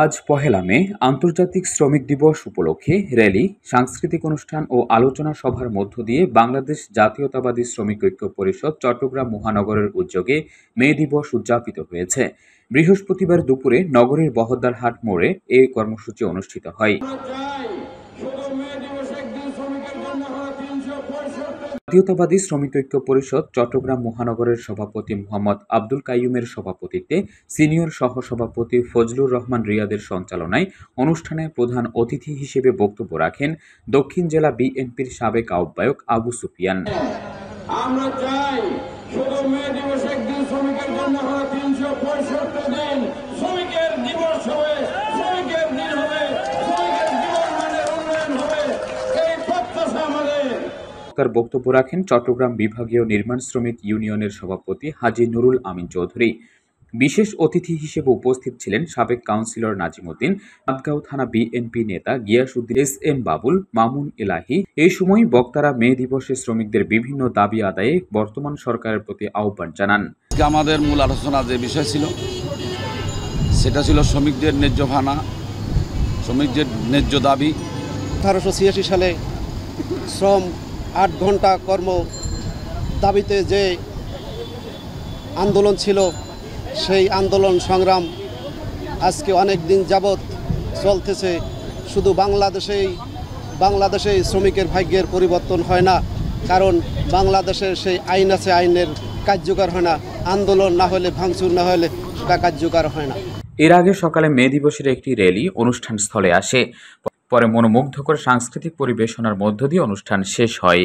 আজ পহেলা মে আন্তর্জাতিক শ্রমিক দিবস উপলক্ষে র্যালি, সাংস্কৃতিক অনুষ্ঠান ও আলোচনা সভার মধ্য দিয়ে বাংলাদেশ জাতীয়তাবাদী শ্রমিক ঐক্য পরিষদ চট্টগ্রাম মহানগরের উদ্যোগে মে দিবস উদযাপিত হয়েছে। বৃহস্পতিবার দুপুরে নগরীর বহদ্দার হাট মোড়ে এ কর্মসূচি অনুষ্ঠিত হয়। জাতীয়তাবাদী শ্রমিক ঐক্য পরিষদ চট্টগ্রাম মহানগরের সভাপতি মোহাম্মদ আব্দুল কাইয়ুমের সভাপতিত্বে সিনিয়র সহসভাপতি ফজলুর রহমান রিয়াদের সঞ্চালনায় অনুষ্ঠানে প্রধান অতিথি হিসেবে বক্তব্য রাখেন দক্ষিণ জেলা বিএনপির সাবেক আহ্বায়ক আবু সুফিয়ান। আমরা চাই শুধু মে দিবস একদিন শ্রমিকের জন্য হয় 365 দিন শ্রমিকের দিবস হবে, শ্রমিকের দিন হবে, শ্রমিকের জীবন মানের উন্নয়ন হবে, এই প্রত্যাশা আমাদের। তার বক্তব্য রাখেন চট্টগ্রাম বিভাগীয় নির্মাণ শ্রমিক ইউনিয়নের সভাপতি হাজী নুরুল আমিন চৌধুরী। বিশেষ অতিথি হিসেবে উপস্থিত ছিলেন সাবেক কাউন্সিলর নাজিমউদ্দিন, চাঁদগাঁও থানা বিএনপি নেতা গিয়াসউদ্দিন, এস.এম. বাবুল, মামুন এলাহী। এই সময় বক্তারা মে দিবসে শ্রমিকদের বিভিন্ন দাবি আদায়ে বর্তমান সরকারের প্রতি আহ্বান জানান। আমাদের মূল আলোচনা যে বিষয় ছিল সেটা ছিল শ্রমিকদের ন্যায্য ভানা, শ্রমিকদের ন্যায্য দাবি। 1886 সালে শ্রম 8 ঘন্টা কর্ম দাবিতে যে আন্দোলন ছিল, সেই আন্দোলন সংগ্রাম আজকে অনেক দিন যাবৎ চলতেছে। শুধু বাংলাদেশেই শ্রমিকের ভাগ্যের পরিবর্তন হয় না, কারণ বাংলাদেশের সেই আইন আছে, আইনের কার্যকর হয় না। আন্দোলন না হলে, ভাঙচুর না হলে সেটা কার্যকর হয় না। এর আগে সকালে মে দিবসের একটি র্যালি অনুষ্ঠান স্থলে আসে। পরে মনোমুগ্ধকর সাংস্কৃতিক পরিবেশনার মধ্য দিয়ে অনুষ্ঠান শেষ হয়।